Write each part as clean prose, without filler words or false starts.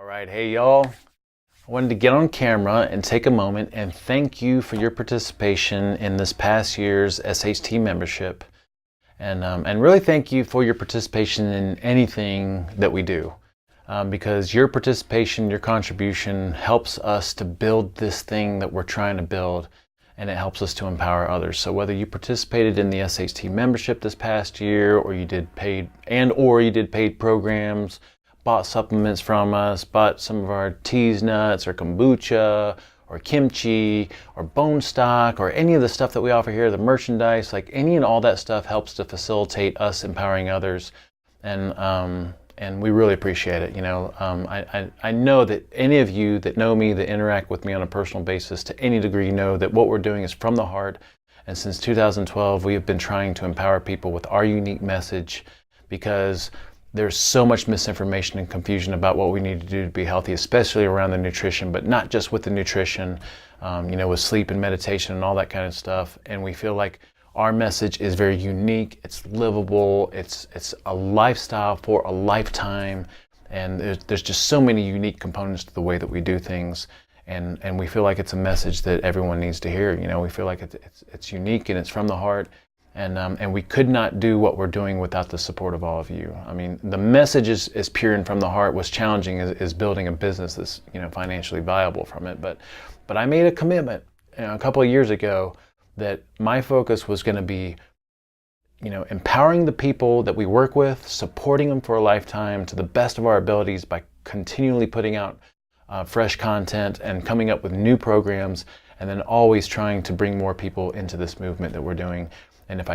All right, hey y'all. I wanted to get on camera and take a moment and thank you for your participation in this past year's SHT membership, and really thank you for your participation in anything that we do, because your participation, your contribution helps us to build this thing that we're trying to build, and it helps us to empower others. So whether you participated in the SHT membership this past year, or you did paid programs, bought supplements from us, bought some of our teas nuts or kombucha or kimchi or bone stock or any of the stuff that we offer here, the merchandise, like any and all that stuff helps to facilitate us empowering others. And we really appreciate it. I know that any of you that know me, that interact with me on a personal basis to any degree, know that what we're doing is from the heart. And since 2012, we have been trying to empower people with our unique message, because there's so much misinformation and confusion about what we need to do to be healthy, especially around the nutrition, but not just with the nutrition, with sleep and meditation and all that kind of stuff. And we feel like our message is very unique, it's livable, it's a lifestyle for a lifetime, and there's just so many unique components to the way that we do things. And we feel like it's a message that everyone needs to hear. We feel like it's unique and it's from the heart. And we could not do what we're doing without the support of all of you. I mean, the message is pure and from the heart. What's challenging is building a business that's financially viable from it. But I made a commitment a couple of years ago that my focus was going to be empowering the people that we work with, supporting them for a lifetime to the best of our abilities by continually putting out fresh content and coming up with new programs, and then always trying to bring more people into this movement that we're doing. And if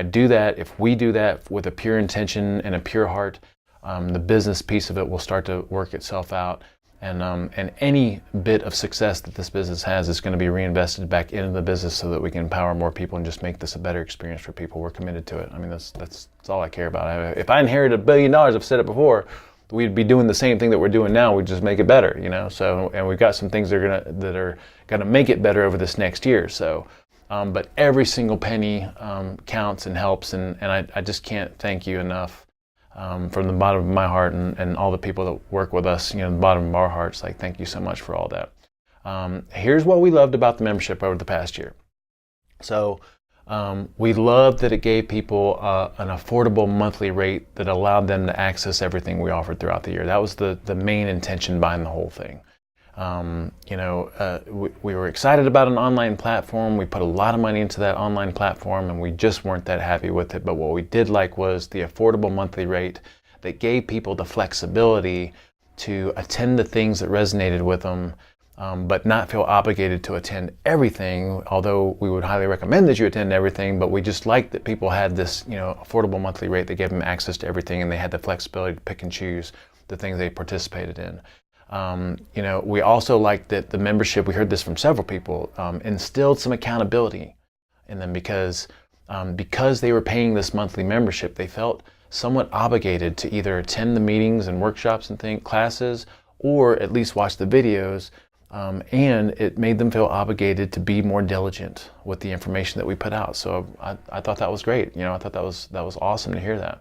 we do that with a pure intention and a pure heart, the business piece of it will start to work itself out. And any bit of success that this business has is going to be reinvested back into the business so that we can empower more people and just make this a better experience for people. We're committed to it. I mean, that's all I care about. If I inherited $1 billion, I've said it before, we'd be doing the same thing that we're doing now. We'd just make it better, So, and we've got some things that are gonna make it better over this next year. So. But every single penny counts and helps, and I just can't thank you enough from the bottom of my heart, and all the people that work with us, the bottom of our hearts. Like, thank you so much for all that. Here's what we loved about the membership over the past year. So we loved that it gave people an affordable monthly rate that allowed them to access everything we offered throughout the year. That was the main intention behind the whole thing. We were excited about an online platform. We put a lot of money into that online platform, and we just weren't that happy with it. But what we did like was the affordable monthly rate that gave people the flexibility to attend the things that resonated with them, but not feel obligated to attend everything, although we would highly recommend that you attend everything. But we just liked that people had this affordable monthly rate that gave them access to everything, and they had the flexibility to pick and choose the things they participated in. We also liked that the membership, we heard this from several people, instilled some accountability in them, because they were paying this monthly membership, they felt somewhat obligated to either attend the meetings and workshops and classes, or at least watch the videos, and it made them feel obligated to be more diligent with the information that we put out. So I thought that was great. I thought that was awesome to hear that.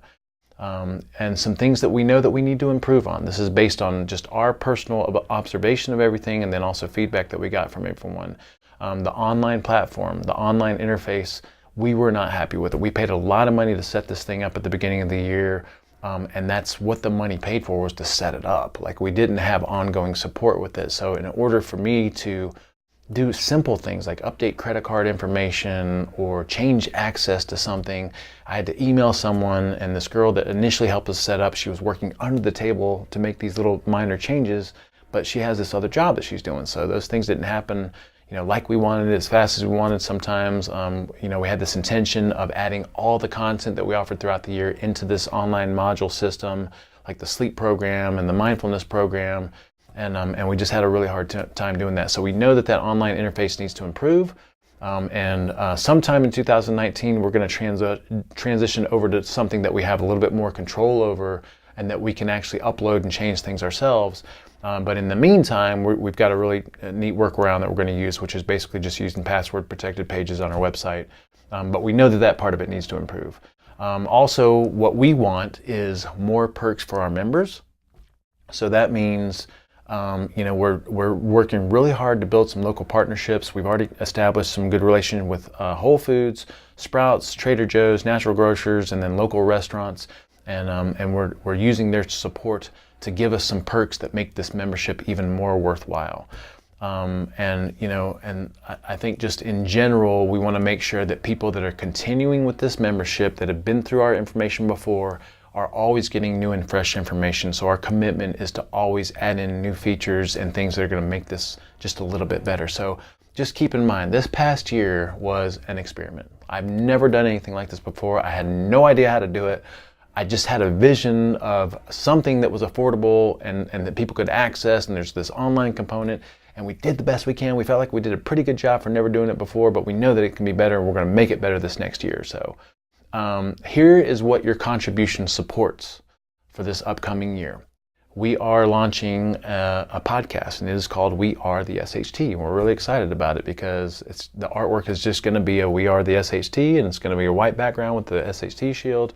And some things that we know that we need to improve on. This is based on just our personal observation of everything, and then also feedback that we got from everyone. The online platform, the online interface, we were not happy with it. We paid a lot of money to set this thing up at the beginning of the year, and that's what the money paid for, was to set it up. Like, we didn't have ongoing support with it. So in order for me to do simple things like update credit card information or change access to something, I had to email someone, and this girl that initially helped us set up, she was working under the table to make these little minor changes, but she has this other job that she's doing. So those things didn't happen like we wanted, as fast as we wanted sometimes. We had this intention of adding all the content that we offered throughout the year into this online module system, like the sleep program and the mindfulness program. And we just had a really hard time doing that. So we know that online interface needs to improve. Sometime in 2019, we're going to transition over to something that we have a little bit more control over, and that we can actually upload and change things ourselves. But in the meantime, we've got a really neat workaround that we're going to use, which is basically just using password protected pages on our website. But we know that part of it needs to improve. Also, what we want is more perks for our members. So that means We're working really hard to build some local partnerships. We've already established some good relations with Whole Foods, Sprouts, Trader Joe's, natural grocers, and then local restaurants. And we're using their support to give us some perks that make this membership even more worthwhile. And I think just in general, we want to make sure that people that are continuing with this membership, that have been through our information before, are always getting new and fresh information. So our commitment is to always add in new features and things that are going to make this just a little bit better. So just keep in mind, this past year was an experiment. I've never done anything like this before. I had no idea how to do it. I just had a vision of something that was affordable and that people could access, and there's this online component, and we did the best we can. We felt like we did a pretty good job for never doing it before, but we know that it can be better, and we're going to make it better this next year. So here is what your contribution supports for this upcoming year. We are launching a podcast, and it is called We Are the SHT. And we're really excited about it because the artwork is just going to be a We Are the SHT, and it's going to be a white background with the SHT shield.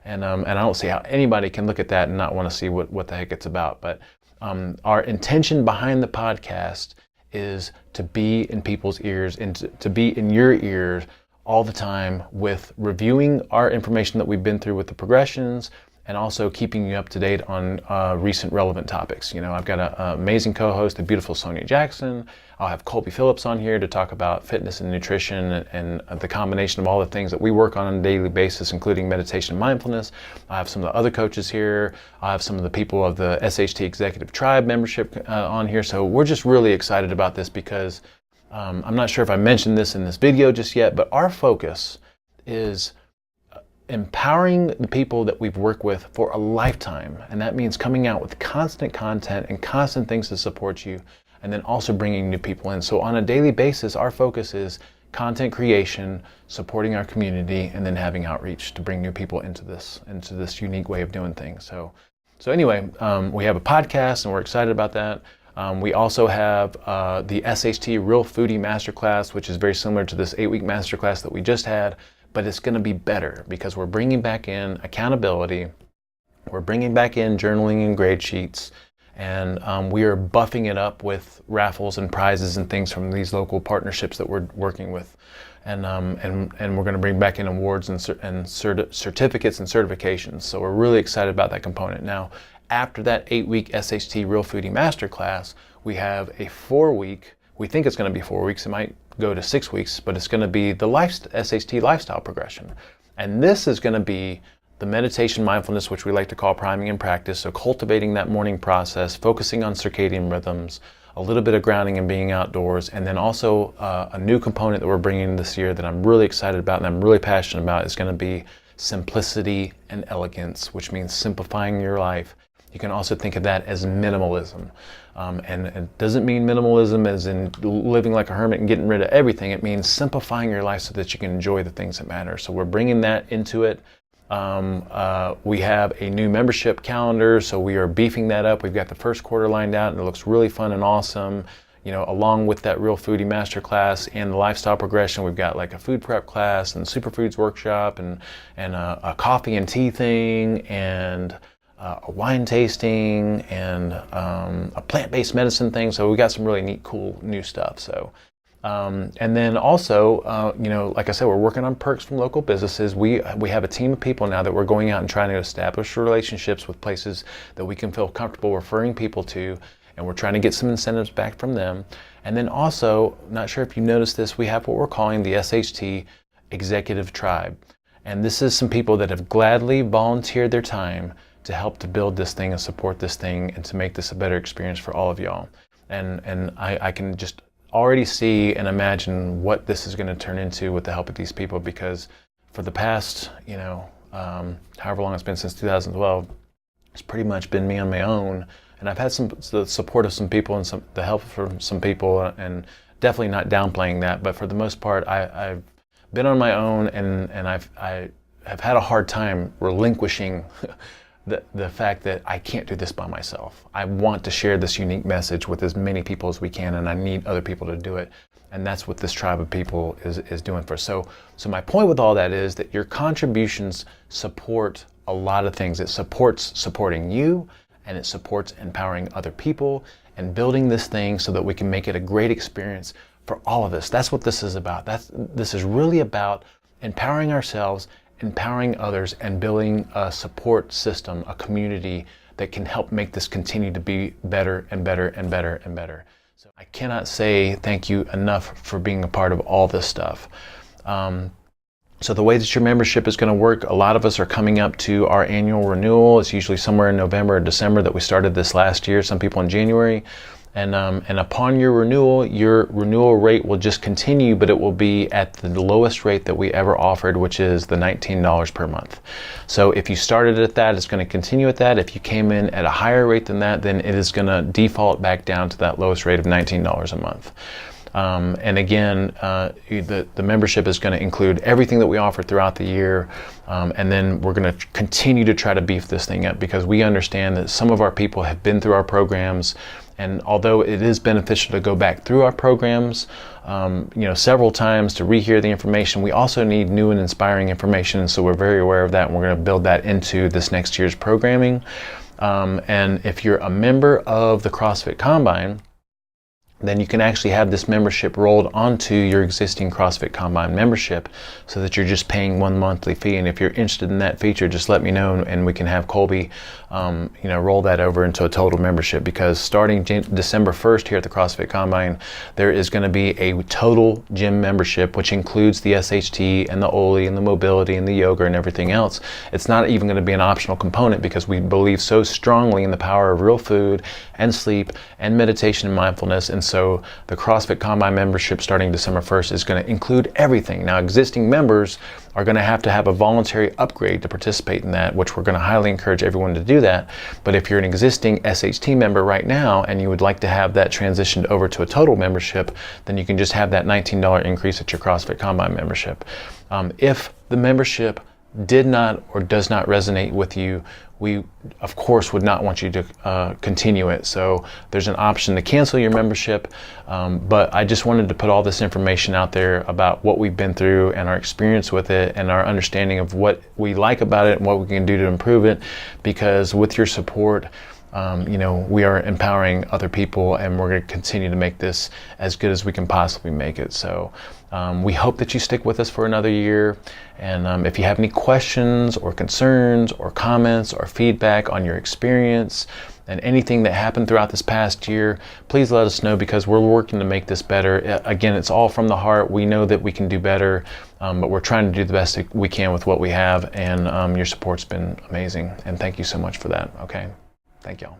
And I don't see how anybody can look at that and not want to see what the heck it's about. But our intention behind the podcast is to be in people's ears and to be in your ears all the time, with reviewing our information that we've been through with the progressions, and also keeping you up to date on recent relevant topics. I've got an amazing co-host, the beautiful Sonia Jackson. I'll have Colby Phillips on here to talk about fitness and nutrition and the combination of all the things that we work on a daily basis, including meditation and mindfulness. I have some of the other coaches here. I have some of the people of the SHT Executive Tribe membership on here. So we're just really excited about this because I'm not sure if I mentioned this in this video just yet, but our focus is empowering the people that we've worked with for a lifetime. And that means coming out with constant content and constant things to support you, and then also bringing new people in. So on a daily basis, our focus is content creation, supporting our community, and then having outreach to bring new people into this unique way of doing things. So anyway, we have a podcast, and we're excited about that. We also have the SHT Real Foodie Masterclass, which is very similar to this 8-week masterclass that we just had, but it's going to be better because we're bringing back in accountability. We're bringing back in journaling and grade sheets, and we are buffing it up with raffles and prizes and things from these local partnerships that we're working with. And we're going to bring back in awards and certificates and certifications. So we're really excited about that component. Now, after that 8-week SHT Real Foodie Masterclass, we have a 4-week, we think it's going to be 4 weeks, it might go to 6 weeks, but it's going to be the SHT Lifestyle Progression. And this is going to be the meditation mindfulness, which we like to call priming and practice. So cultivating that morning process, focusing on circadian rhythms, a little bit of grounding and being outdoors, and then also a new component that we're bringing in this year that I'm really excited about and I'm really passionate about is going to be simplicity and elegance, which means simplifying your life. You can also think of that as minimalism. And it doesn't mean minimalism as in living like a hermit and getting rid of everything. It means simplifying your life so that you can enjoy the things that matter. So we're bringing that into it. We have a new membership calendar, so we are beefing that up. We've got the first quarter lined out, and it looks really fun and awesome. Along with that Real Foodie Masterclass and the Lifestyle Progression, we've got like a food prep class and superfoods workshop and a coffee and tea thing and a wine tasting and a plant-based medicine thing. So we got some really neat, cool new stuff. So, and then also, like I said, we're working on perks from local businesses. We have a team of people now that we're going out and trying to establish relationships with places that we can feel comfortable referring people to, and we're trying to get some incentives back from them. And then also, not sure if you noticed this, we have what we're calling the SHT Executive Tribe. And this is some people that have gladly volunteered their time to help to build this thing and support this thing and to make this a better experience for all of y'all. And I can just already see and imagine what this is going to turn into with the help of these people, because for the past, however long it's been, since 2012, it's pretty much been me on my own. And I've had the support of some people and the help from some people, and definitely not downplaying that. But for the most part, I've been on my own, and I have had a hard time relinquishing the fact that I can't do this by myself. I want to share this unique message with as many people as we can, and I need other people to do it. And that's what this tribe of people is doing for us. So my point with all that is that your contributions support a lot of things. It supports supporting you, and it supports empowering other people and building this thing so that we can make it a great experience for all of us. That's what this is about. This is really about empowering ourselves, empowering others, and building a support system, a community that can help make this continue to be better and better and better and better. So I cannot say thank you enough for being a part of all this stuff. So the way that your membership is going to work, a lot of us are coming up to our annual renewal. It's usually somewhere in November or December that we started this last year, some people in January. And upon your renewal rate will just continue, but it will be at the lowest rate that we ever offered, which is the $19 per month. So if you started at that, it's going to continue at that. If you came in at a higher rate than that, then it is going to default back down to that lowest rate of $19 a month. And again, the membership is going to include everything that we offer throughout the year, and then we're going to continue to try to beef this thing up, because we understand that some of our people have been through our programs, and although it is beneficial to go back through our programs several times to rehear the information, we also need new and inspiring information, so we're very aware of that, and we're going to build that into this next year's programming. And if you're a member of the CrossFit Combine, then you can actually have this membership rolled onto your existing CrossFit Combine membership, so that you're just paying one monthly fee. And if you're interested in that feature, just let me know, and we can have Colby roll that over into a total membership, because starting December 1st here at the CrossFit Combine, there is going to be a total gym membership, which includes the SHT and the OLI and the mobility and the yoga and everything else. It's not even going to be an optional component, because we believe so strongly in the power of real food and sleep and meditation and mindfulness. And so the CrossFit Combine membership starting December 1st is going to include everything. Now, existing members are going to have a voluntary upgrade to participate in that, which we're going to highly encourage everyone to do that. But if you're an existing SHT member right now and you would like to have that transitioned over to a total membership, then you can just have that $19 increase at your CrossFit Combine membership. If the membership did not or does not resonate with you, we of course would not want you to continue it. So there's an option to cancel your membership, but I just wanted to put all this information out there about what we've been through and our experience with it and our understanding of what we like about it and what we can do to improve it, because with your support, we are empowering other people, and we're going to continue to make this as good as we can possibly make it. So we hope that you stick with us for another year. And if you have any questions or concerns or comments or feedback on your experience and anything that happened throughout this past year, please let us know, because we're working to make this better. Again, it's all from the heart. We know that we can do better, but we're trying to do the best we can with what we have. And your support's been amazing. And thank you so much for that. Okay. Thank y'all.